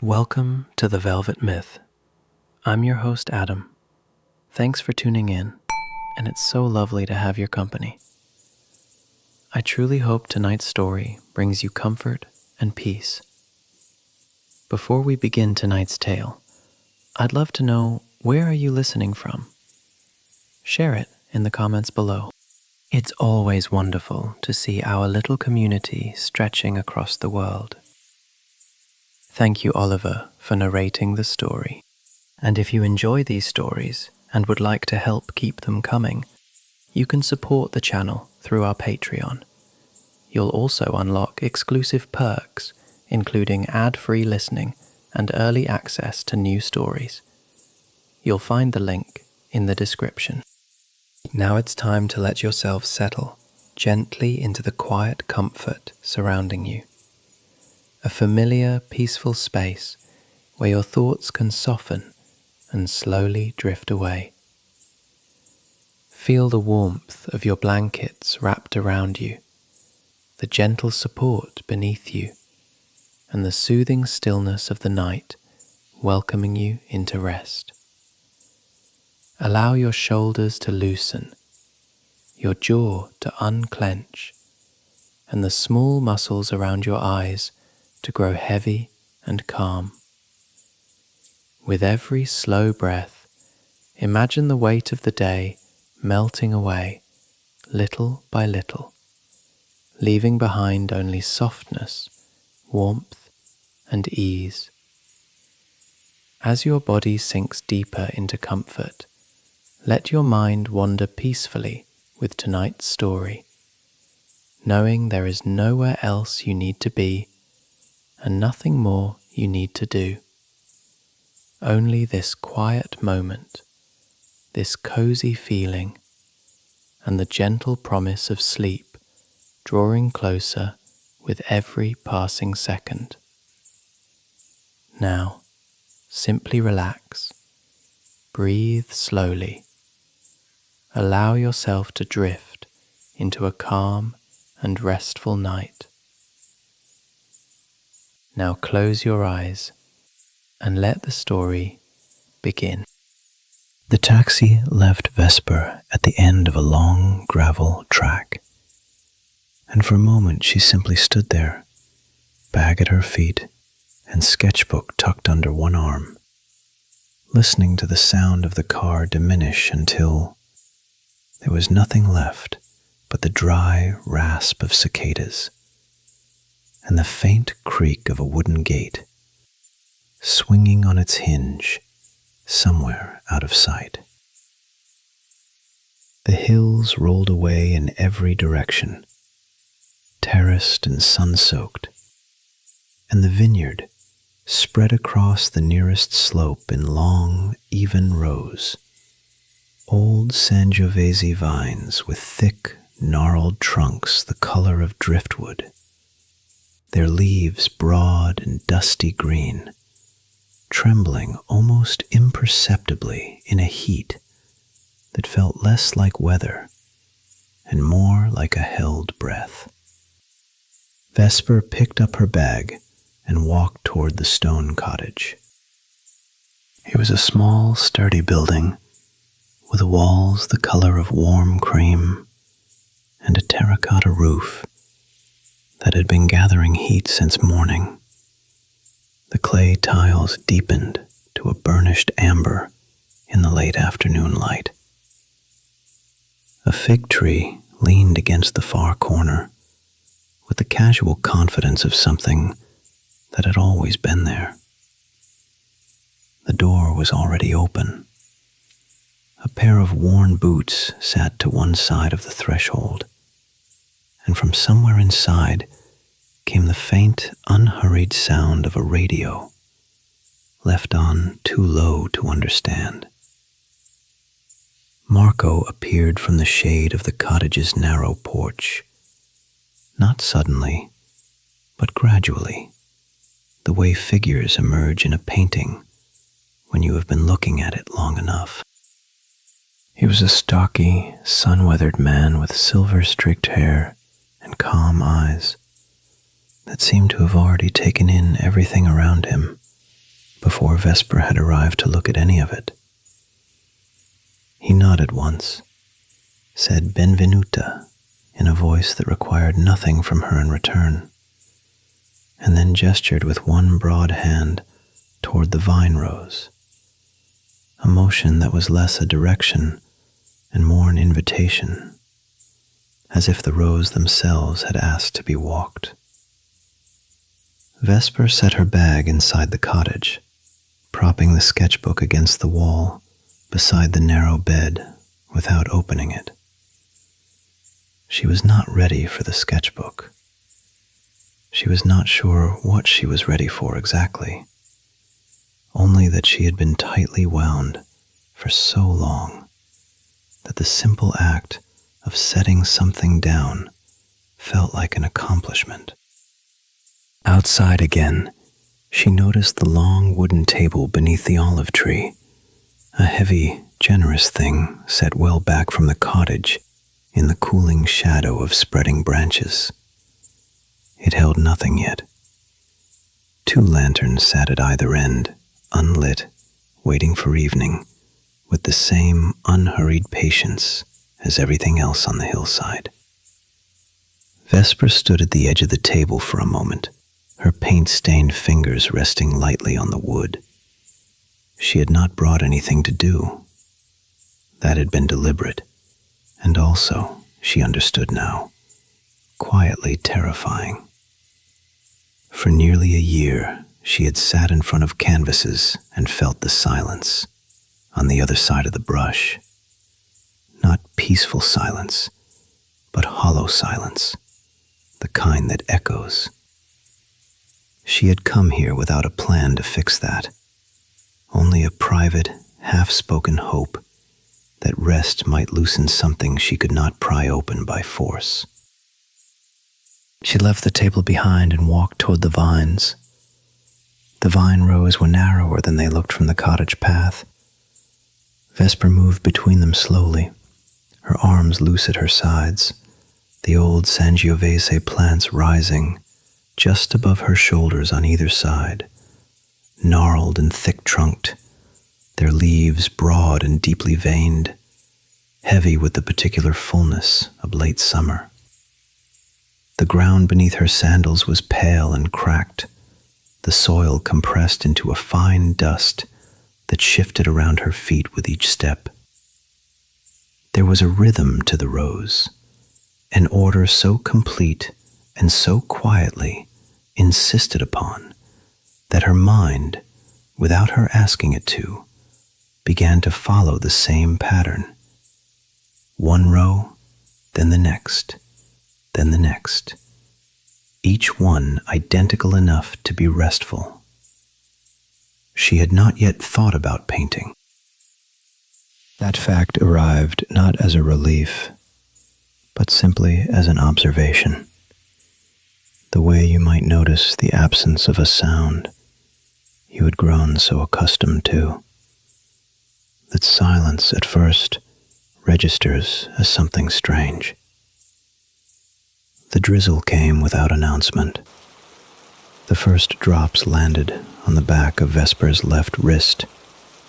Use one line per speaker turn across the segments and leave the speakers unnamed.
Welcome to The Velvet Myth. I'm your host, Adam. Thanks for tuning in, and it's so lovely to have your company. I truly hope tonight's story brings you comfort and peace. Before we begin tonight's tale, I'd love to know, where are you listening from? Share it in the comments below. It's always wonderful to see our little community stretching across the world. Thank you, Oliver, for narrating the story. And if you enjoy these stories and would like to help keep them coming, you can support the channel through our Patreon. You'll also unlock exclusive perks, including ad-free listening and early access to new stories. You'll find the link in the description. Now it's time to let yourself settle gently into the quiet comfort surrounding you. A familiar, peaceful space where your thoughts can soften and slowly drift away. Feel the warmth of your blankets wrapped around you, the gentle support beneath you, and the soothing stillness of the night welcoming you into rest. Allow your shoulders to loosen, your jaw to unclench, and the small muscles around your eyes to grow heavy and calm. With every slow breath, imagine the weight of the day melting away, little by little, leaving behind only softness, warmth, and ease. As your body sinks deeper into comfort, let your mind wander peacefully with tonight's story, knowing there is nowhere else you need to be and nothing more you need to do. Only this quiet moment, this cozy feeling, and the gentle promise of sleep drawing closer with every passing second. Now, simply relax, breathe slowly, allow yourself to drift into a calm and restful night. Now close your eyes and let the story begin. The taxi left Vesper at the end of a long gravel track, and for a moment she simply stood there, bag at her feet and sketchbook tucked under one arm, listening to the sound of the car diminish until there was nothing left but the dry rasp of cicadas and the faint creak of a wooden gate swinging on its hinge somewhere out of sight. The hills rolled away in every direction, terraced and sun-soaked, and the vineyard spread across the nearest slope in long, even rows. Old Sangiovese vines with thick, gnarled trunks the color of driftwood, their leaves broad and dusty green, trembling almost imperceptibly in a heat that felt less like weather and more like a held breath. Vesper picked up her bag and walked toward the stone cottage. It was a small, sturdy building with walls the color of warm cream and a terracotta roof that had been gathering heat since morning. The clay tiles deepened to a burnished amber in the late afternoon light. A fig tree leaned against the far corner with the casual confidence of something that had always been there. The door was already open. A pair of worn boots sat to one side of the threshold, and from somewhere inside came the faint, unhurried sound of a radio, left on too low to understand. Marco appeared from the shade of the cottage's narrow porch, not suddenly, but gradually, the way figures emerge in a painting when you have been looking at it long enough. He was a stocky, sun-weathered man with silver-streaked hair and calm eyes that seemed to have already taken in everything around him before Vesper had arrived to look at any of it. He nodded once, said "Benvenuta" in a voice that required nothing from her in return, and then gestured with one broad hand toward the vine rows, a motion that was less a direction and more an invitation, as if the rows themselves had asked to be walked. Vesper set her bag inside the cottage, propping the sketchbook against the wall beside the narrow bed without opening it. She was not ready for the sketchbook. She was not sure what she was ready for exactly, only that she had been tightly wound for so long that the simple act of setting something down felt like an accomplishment. Outside again, she noticed the long wooden table beneath the olive tree, a heavy, generous thing set well back from the cottage in the cooling shadow of spreading branches. It held nothing yet. 2 lanterns sat at either end, unlit, waiting for evening, with the same unhurried patience as everything else on the hillside. Vesper stood at the edge of the table for a moment, her paint-stained fingers resting lightly on the wood. She had not brought anything to do. That had been deliberate, and also, she understood now, quietly terrifying. For nearly a year, she had sat in front of canvases and felt the silence on the other side of the brush. Not peaceful silence, but hollow silence, the kind that echoes. She had come here without a plan to fix that, only a private, half-spoken hope that rest might loosen something she could not pry open by force. She left the table behind and walked toward the vines. The vine rows were narrower than they looked from the cottage path. Vesper moved between them slowly, her arms loose at her sides, the old Sangiovese plants rising just above her shoulders on either side, gnarled and thick-trunked, their leaves broad and deeply veined, heavy with the particular fullness of late summer. The ground beneath her sandals was pale and cracked, the soil compressed into a fine dust that shifted around her feet with each step. There was a rhythm to the rows, an order so complete and so quietly insisted upon that her mind, without her asking it to, began to follow the same pattern. One row, then the next, then the next, each one identical enough to be restful. She had not yet thought about painting. That fact arrived not as a relief, but simply as an observation. The way you might notice the absence of a sound you had grown so accustomed to, that silence at first registers as something strange. The drizzle came without announcement. The first drops landed on the back of Vesper's left wrist,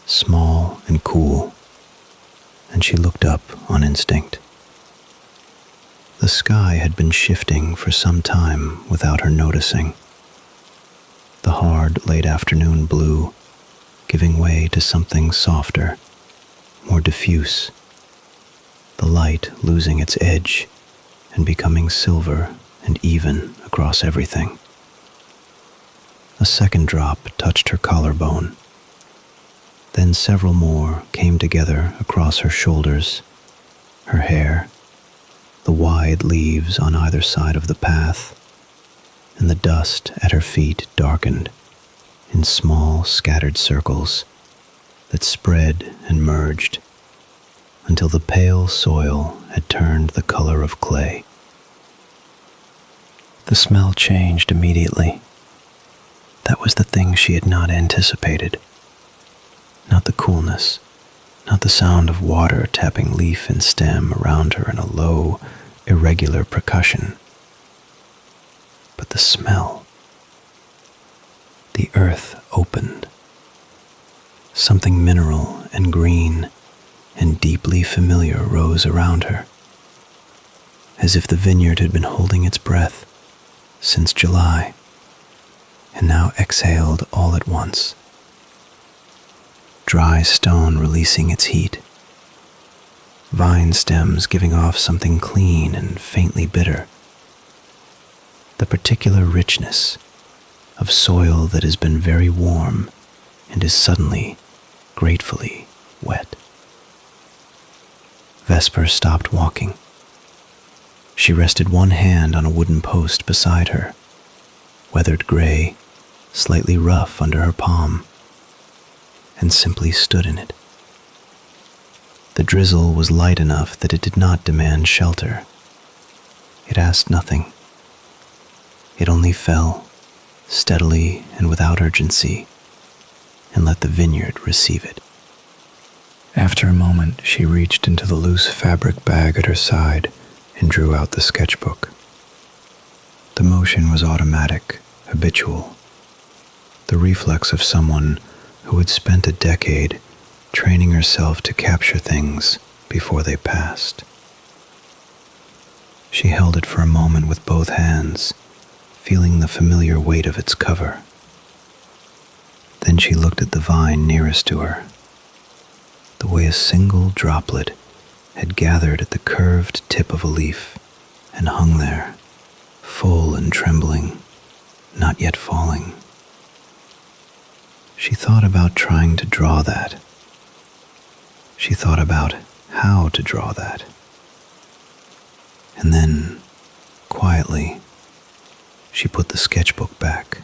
small and cool, and she looked up on instinct. The sky had been shifting for some time without her noticing. The hard, late afternoon blue giving way to something softer, more diffuse, the light losing its edge and becoming silver and even across everything. A second drop touched her collarbone. Then several more came together across her shoulders, her hair, the wide leaves on either side of the path, and the dust at her feet darkened in small scattered circles that spread and merged until the pale soil had turned the color of clay. The smell changed immediately. That was the thing she had not anticipated. Not the coolness, not the sound of water tapping leaf and stem around her in a low, irregular percussion, but the smell. The earth opened, Something mineral and green and deeply familiar rose around her, as if the vineyard had been holding its breath since July, and now exhaled all at once. Dry stone releasing its heat, vine stems giving off something clean and faintly bitter, the particular richness of soil that has been very warm and is suddenly, gratefully wet. Vesper stopped walking. She rested one hand on a wooden post beside her, weathered gray, slightly rough under her palm, and simply stood in it. The drizzle was light enough that it did not demand shelter. It asked nothing. It only fell, steadily and without urgency, and let the vineyard receive it. After a moment, she reached into the loose fabric bag at her side and drew out the sketchbook. The motion was automatic, habitual, the reflex of someone who had spent a decade training herself to capture things before they passed. She held it for a moment with both hands, feeling the familiar weight of its cover. Then she looked at the vine nearest to her, the way a single droplet had gathered at the curved tip of a leaf and hung there, full and trembling, not yet falling. She thought about trying to draw that. She thought about how to draw that. And then, quietly, she put the sketchbook back.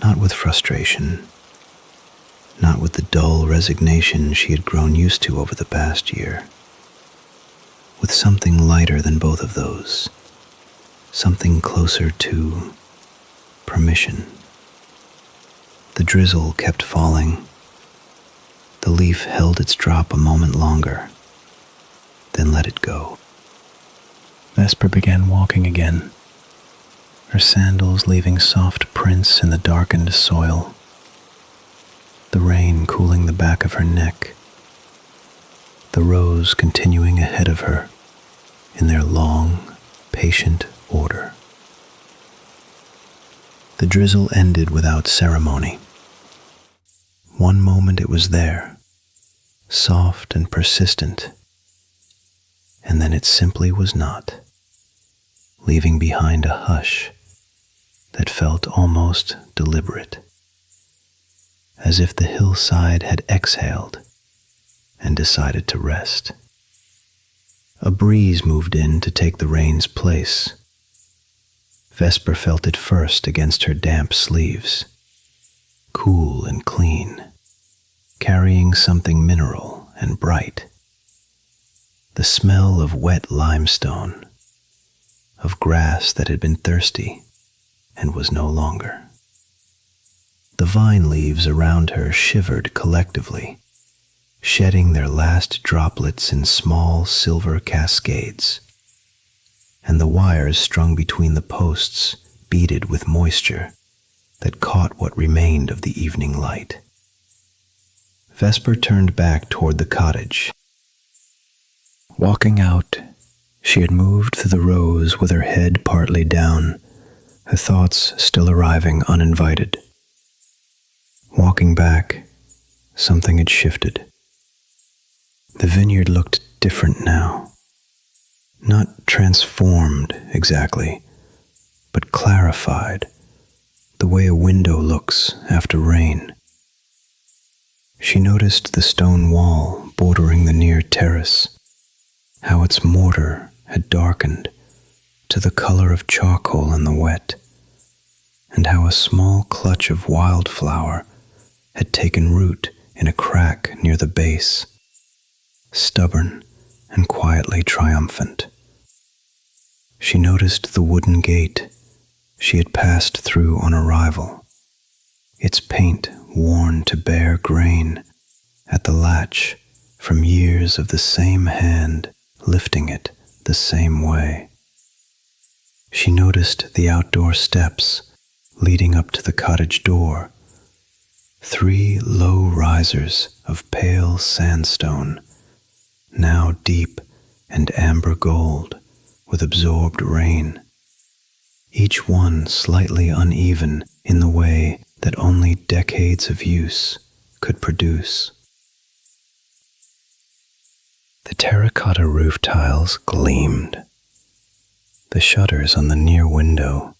Not with frustration, not with the dull resignation she had grown used to over the past year. With something lighter than both of those, something closer to permission. The drizzle kept falling. The leaf held its drop a moment longer, then let it go. Vesper began walking again, her sandals leaving soft prints in the darkened soil, the rain cooling the back of her neck, the rows continuing ahead of her in their long, patient order. The drizzle ended without ceremony. One moment it was there, soft and persistent, and then it simply was not, leaving behind a hush that felt almost deliberate, as if the hillside had exhaled and decided to rest. A breeze moved in to take the rain's place. Vesper felt it first against her damp sleeves, cool and clean, carrying something mineral and bright. The smell of wet limestone, of grass that had been thirsty and was no longer. The vine leaves around her shivered collectively, shedding their last droplets in small silver cascades, and the wires strung between the posts beaded with moisture that caught what remained of the evening light. Vesper turned back toward the cottage. Walking out, she had moved through the rows with her head partly down, her thoughts still arriving uninvited. Walking back, something had shifted. The vineyard looked different now. Not transformed exactly, but clarified, the way a window looks after rain. She noticed the stone wall bordering the near terrace, how its mortar had darkened to the color of charcoal in the wet, and how a small clutch of wildflower had taken root in a crack near the base, stubborn and quietly triumphant. She noticed the wooden gate she had passed through on arrival, its paint worn to bare grain at the latch from years of the same hand lifting it the same way. She noticed the outdoor steps leading up to the cottage door, 3 low risers of pale sandstone, now deep and amber gold with absorbed rain, each one slightly uneven in the way that only decades of use could produce. The terracotta roof tiles gleamed. The shutters on the near window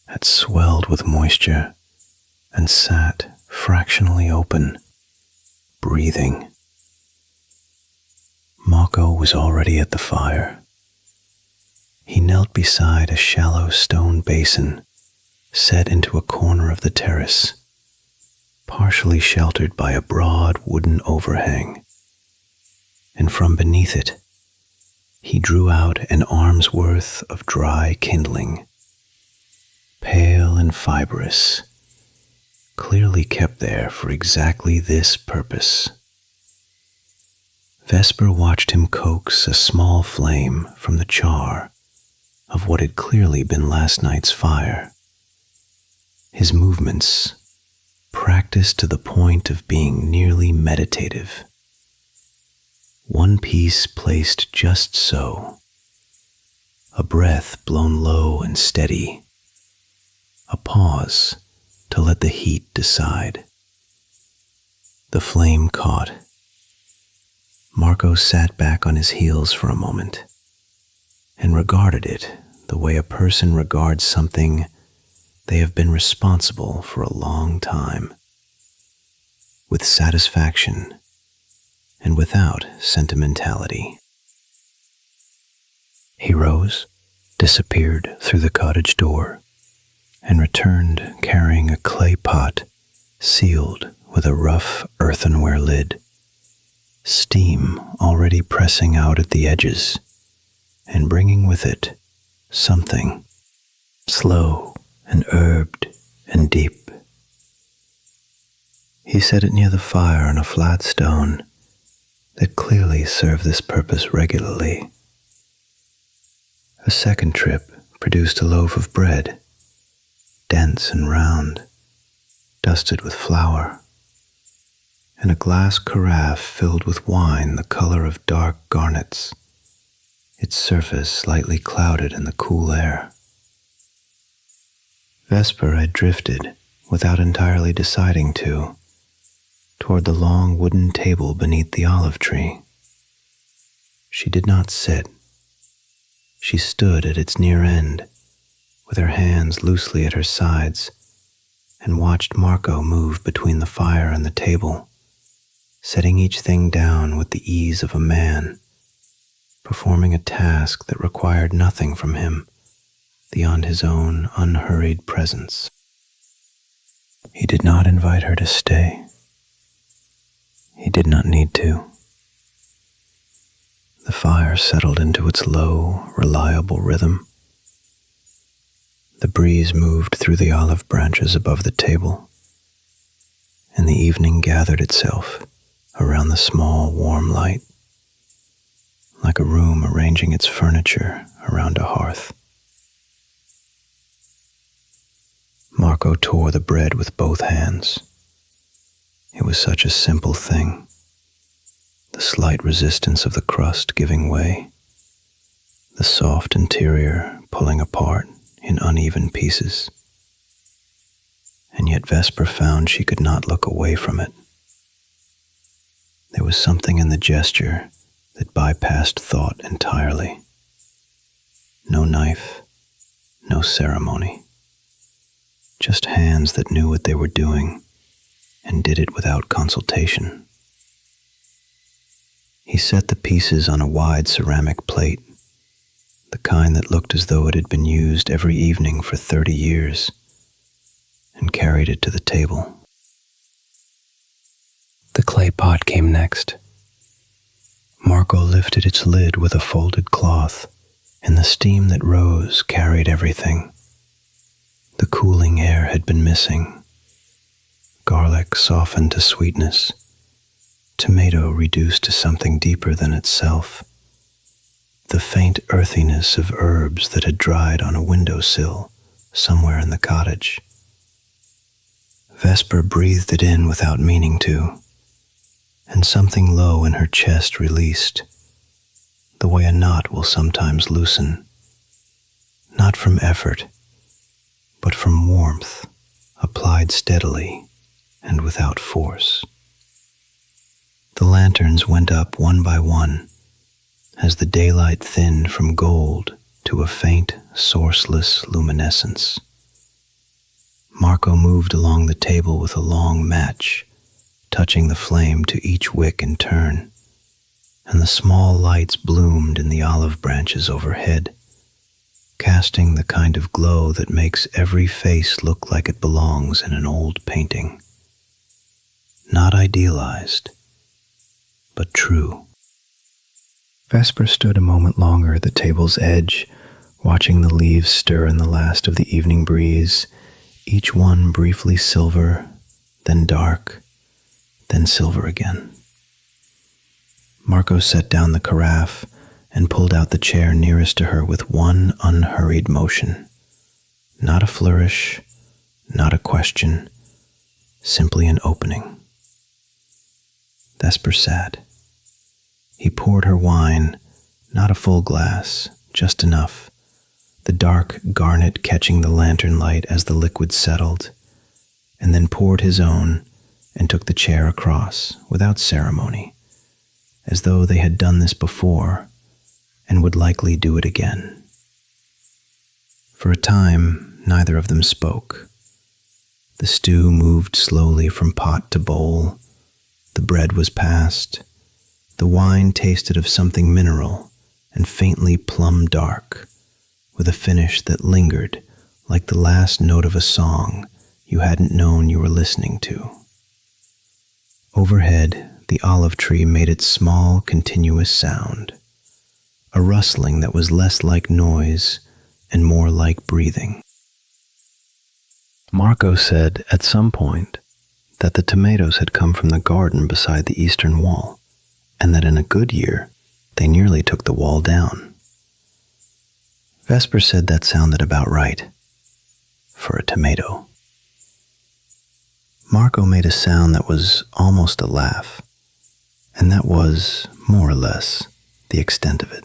had swelled with moisture and sat fractionally open, breathing. Marco was already at the fire. He knelt beside a shallow stone basin set into a corner of the terrace, partially sheltered by a broad wooden overhang, and from beneath it, he drew out an arm's worth of dry kindling, pale and fibrous, clearly kept there for exactly this purpose. Vesper watched him coax a small flame from the char of what had clearly been last night's fire. His movements, practiced to the point of being nearly meditative. One piece placed just so, a breath blown low and steady, a pause to let the heat decide. The flame caught. Marco sat back on his heels for a moment and regarded it the way a person regards something they have been responsible for a long time, with satisfaction and without sentimentality. He rose, disappeared through the cottage door, and returned carrying a clay pot sealed with a rough earthenware lid, steam already pressing out at the edges and bringing with it something slow and herbed and deep. He set it near the fire on a flat stone that clearly served this purpose regularly. A second trip produced a loaf of bread, dense and round, dusted with flour, and a glass carafe filled with wine the color of dark garnets, its surface slightly clouded in the cool air. Vesper had drifted, without entirely deciding to, toward the long wooden table beneath the olive tree. She did not sit. She stood at its near end, with her hands loosely at her sides, and watched Marco move between the fire and the table, setting each thing down with the ease of a man, performing a task that required nothing from him beyond his own unhurried presence. He did not invite her to stay. He did not need to. The fire settled into its low, reliable rhythm. The breeze moved through the olive branches above the table, and the evening gathered itself around the small, warm light, like a room arranging its furniture around a hearth. Marco tore the bread with both hands. It was such a simple thing, the slight resistance of the crust giving way, the soft interior pulling apart in uneven pieces. And yet Vesper found she could not look away from it. There was something in the gesture that bypassed thought entirely. No knife, no ceremony. Just hands that knew what they were doing and did it without consultation. He set the pieces on a wide ceramic plate, the kind that looked as though it had been used every evening for 30 years, and carried it to the table. The clay pot came next. Marco lifted its lid with a folded cloth, and the steam that rose carried everything. The cooling air had been missing. Garlic softened to sweetness. Tomato reduced to something deeper than itself. The faint earthiness of herbs that had dried on a windowsill somewhere in the cottage. Vesper breathed it in without meaning to, and something low in her chest released, the way a knot will sometimes loosen, not from effort, but from warmth applied steadily and without force. The lanterns went up one by one as the daylight thinned from gold to a faint, sourceless luminescence. Marco moved along the table with a long match, touching the flame to each wick in turn, and the small lights bloomed in the olive branches overhead, casting the kind of glow that makes every face look like it belongs in an old painting. Not idealized, but true. Vesper stood a moment longer at the table's edge, watching the leaves stir in the last of the evening breeze, each one briefly silver, then dark, then silver again. Marco set down the carafe and pulled out the chair nearest to her with one unhurried motion. Not a flourish, not a question, simply an opening. Vesper sat. He poured her wine, not a full glass, just enough, the dark garnet catching the lantern light as the liquid settled, and then poured his own and took the chair across without ceremony, as though they had done this before and would likely do it again. For a time, neither of them spoke. The stew moved slowly from pot to bowl. The bread was passed. The wine tasted of something mineral and faintly plum dark, with a finish that lingered like the last note of a song you hadn't known you were listening to. Overhead, the olive tree made its small, continuous sound, a rustling that was less like noise and more like breathing. Marco said at some point that the tomatoes had come from the garden beside the eastern wall, and that in a good year, they nearly took the wall down. Vesper said that sounded about right, for a tomato. Marco made a sound that was almost a laugh, and that was, more or less, the extent of it.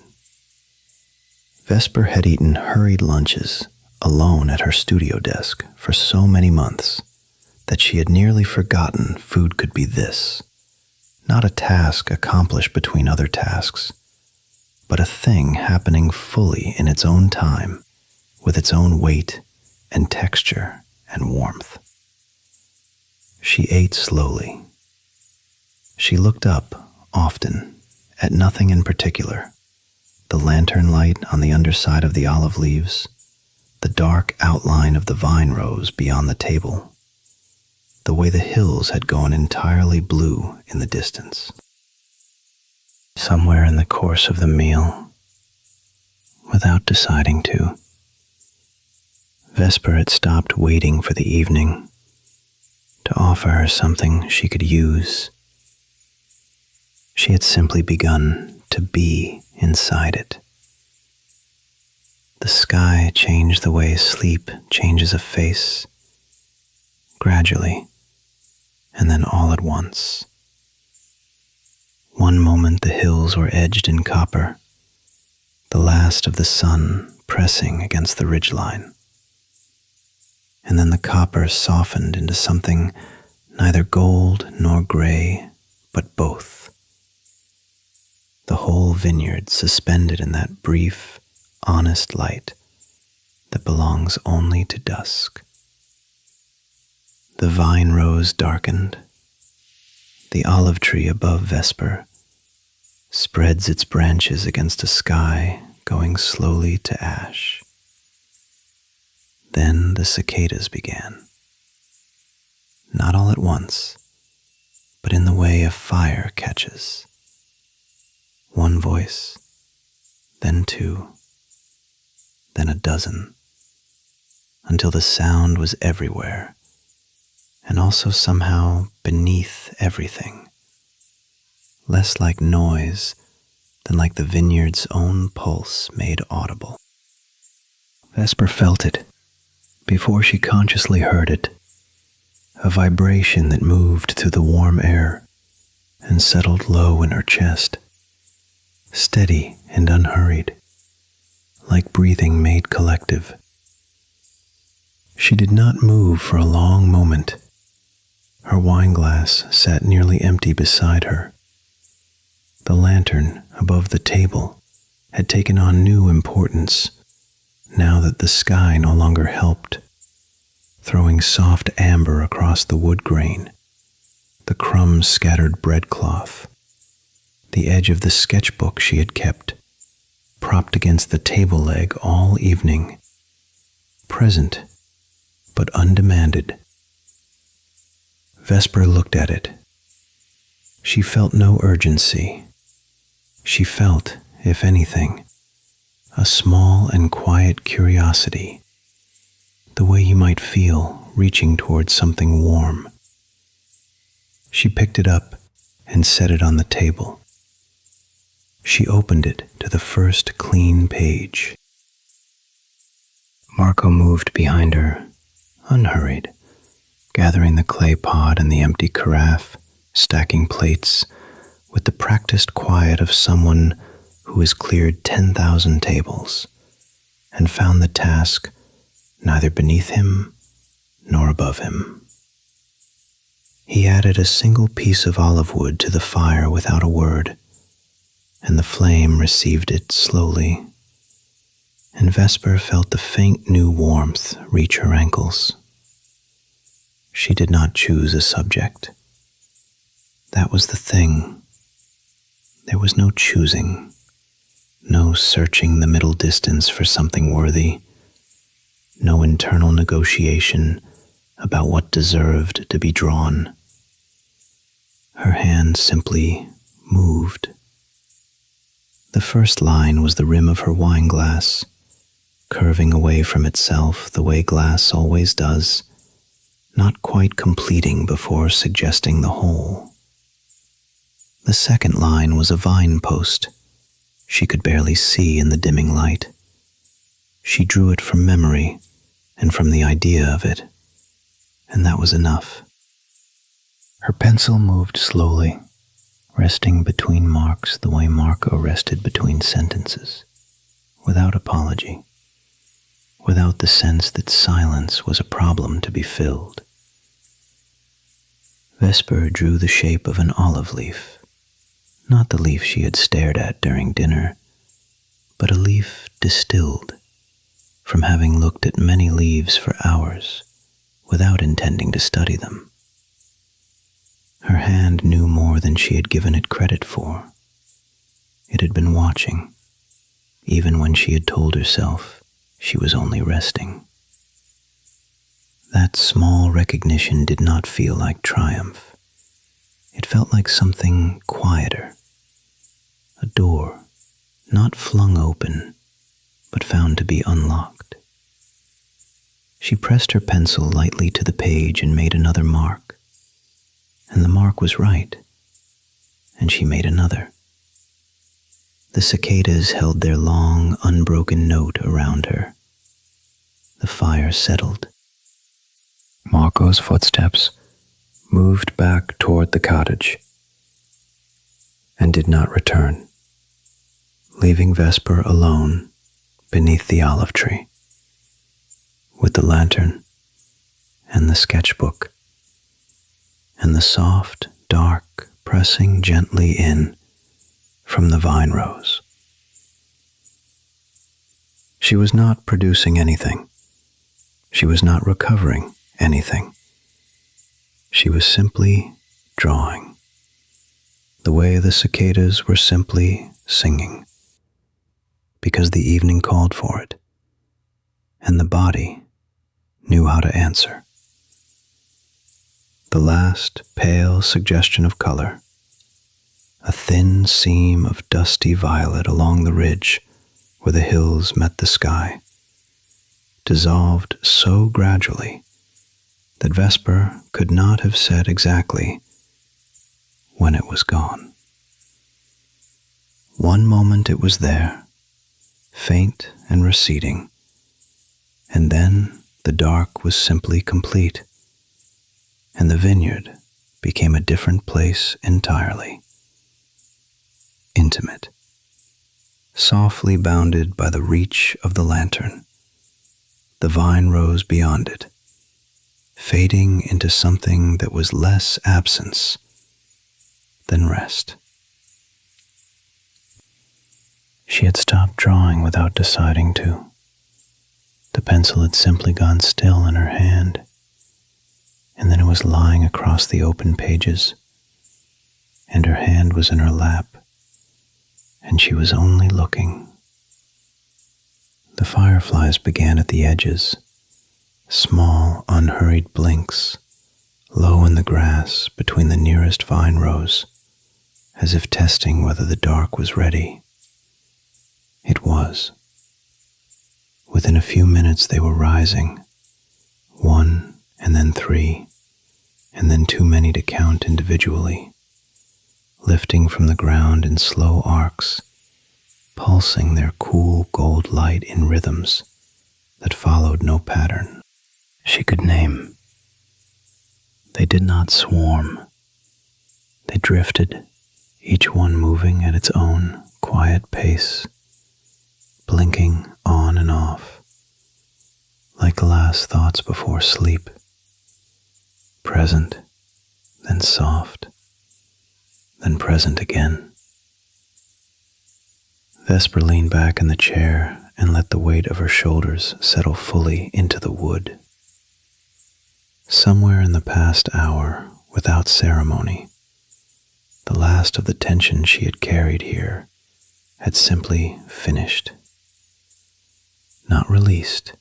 Vesper had eaten hurried lunches alone at her studio desk for so many months that she had nearly forgotten food could be this. Not a task accomplished between other tasks, but a thing happening fully in its own time, with its own weight and texture and warmth. She ate slowly. She looked up, often, at nothing in particular, the lantern light on the underside of the olive leaves, the dark outline of the vine rows beyond the table, the way the hills had gone entirely blue in the distance. Somewhere in the course of the meal, without deciding to, Vesper had stopped waiting for the evening to offer her something she could use. She had simply begun to be inside it. The sky changed the way sleep changes a face, gradually, and then all at once. One moment the hills were edged in copper, the last of the sun pressing against the ridgeline. And then the copper softened into something neither gold nor gray, but both. The whole vineyard suspended in that brief, honest light that belongs only to dusk. The vine rows darkened. The olive tree above Vesper spreads its branches against a sky going slowly to ash. Then the cicadas began. Not all at once, but in the way a fire catches. One voice, then two, then a dozen, until the sound was everywhere, and also somehow beneath everything, less like noise than like the vineyard's own pulse made audible. Vesper felt it before she consciously heard it, a vibration that moved through the warm air and settled low in her chest, steady and unhurried, like breathing made collective. She did not move for a long moment. Her wineglass sat nearly empty beside her. The lantern above the table had taken on new importance now that the sky no longer helped, throwing soft amber across the wood grain, the crumb-scattered breadcloth, the edge of the sketchbook she had kept, propped against the table leg all evening, present but undemanded. Vesper looked at it. She felt no urgency. She felt, if anything, a small and quiet curiosity, the way you might feel reaching towards something warm. She picked it up and set it on the table. She opened it to the first clean page. Marco moved behind her, unhurried, gathering the clay pot and the empty carafe, stacking plates, with the practiced quiet of someone who has cleared 10,000 tables and found the task neither beneath him nor above him. He added a single piece of olive wood to the fire without a word, and the flame received it slowly, and Vesper felt the faint new warmth reach her ankles. She did not choose a subject. That was the thing. There was no choosing, no searching the middle distance for something worthy, no internal negotiation about what deserved to be drawn. Her hand simply moved. The first line was the rim of her wineglass, curving away from itself the way glass always does, not quite completing before suggesting the whole. The second line was a vine post she could barely see in the dimming light. She drew it from memory and from the idea of it, and that was enough. Her pencil moved slowly, resting between marks the way Marco rested between sentences, without apology, without the sense that silence was a problem to be filled. Vesper drew the shape of an olive leaf, not the leaf she had stared at during dinner, but a leaf distilled from having looked at many leaves for hours without intending to study them. Her hand knew more than she had given it credit for. It had been watching, even when she had told herself she was only resting. That small recognition did not feel like triumph. It felt like something quieter. A door, not flung open, but found to be unlocked. She pressed her pencil lightly to the page and made another mark. And the mark was right, and she made another. The cicadas held their long, unbroken note around her. The fire settled. Marco's footsteps moved back toward the cottage and did not return, leaving Vesper alone beneath the olive tree, with the lantern and the sketchbook and the soft, dark pressing gently in from the vine rows. She was not producing anything. She was not recovering anything. She was simply drawing, the way the cicadas were simply singing, because the evening called for it, and the body knew how to answer. The last pale suggestion of color, a thin seam of dusty violet along the ridge where the hills met the sky, dissolved so gradually that Vesper could not have said exactly when it was gone. One moment it was there, faint and receding, and then the dark was simply complete. and the vineyard became a different place entirely. Intimate, softly bounded by the reach of the lantern, the vine rose beyond it, fading into something that was less absence than rest. She had stopped drawing without deciding to. The pencil had simply gone still in her hand, and then it was lying across the open pages, and her hand was in her lap, and she was only looking. The fireflies began at the edges, small, unhurried blinks, low in the grass between the nearest vine rows, as if testing whether the dark was ready. It was. Within a few minutes they were rising, one and then three, and then too many to count individually, lifting from the ground in slow arcs, pulsing their cool gold light in rhythms that followed no pattern she could name. They did not swarm. They drifted, each one moving at its own quiet pace, blinking on and off, like the last thoughts before sleep, present, then soft, then present again. Vesper leaned back in the chair and let the weight of her shoulders settle fully into the wood. Somewhere in the past hour, without ceremony, the last of the tension she had carried here had simply finished. Not released.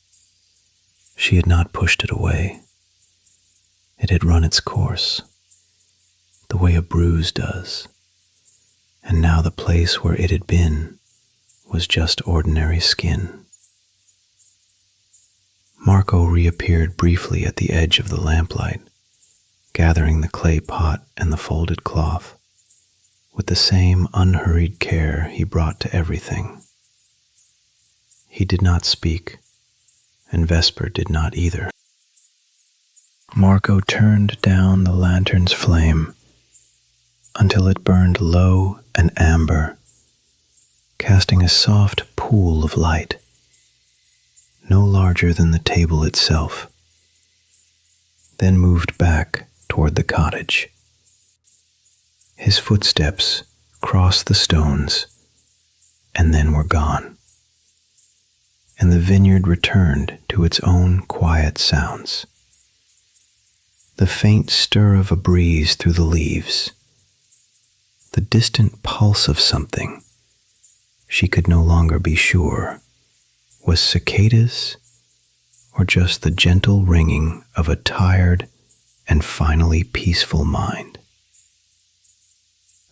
She had not pushed it away. It had run its course, the way a bruise does, and now the place where it had been was just ordinary skin. Marco reappeared briefly at the edge of the lamplight, gathering the clay pot and the folded cloth, with the same unhurried care he brought to everything. He did not speak, and Vesper did not either. Marco turned down the lantern's flame until it burned low and amber, casting a soft pool of light, no larger than the table itself, then moved back toward the cottage. His footsteps crossed the stones and then were gone, and the vineyard returned to its own quiet sounds. The faint stir of a breeze through the leaves, the distant pulse of something, she could no longer be sure, was cicadas or just the gentle ringing of a tired and finally peaceful mind.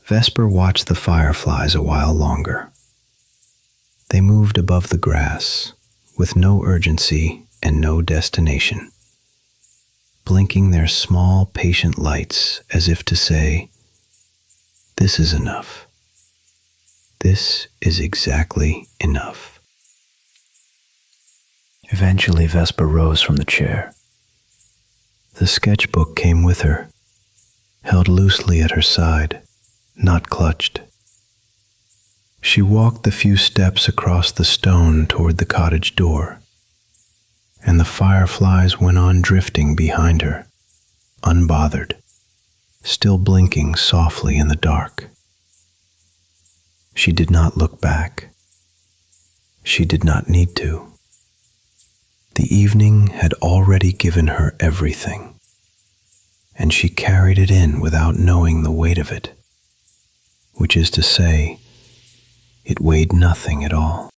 Vesper watched the fireflies a while longer. They moved above the grass, with no urgency and no destination, blinking their small, patient lights as if to say, "This is enough. This is exactly enough." Eventually, Vesper rose from the chair. The sketchbook came with her, held loosely at her side, not clutched. She walked the few steps across the stone toward the cottage door, and the fireflies went on drifting behind her, unbothered, still blinking softly in the dark. She did not look back. She did not need to. The evening had already given her everything, and she carried it in without knowing the weight of it, which is to say, it weighed nothing at all.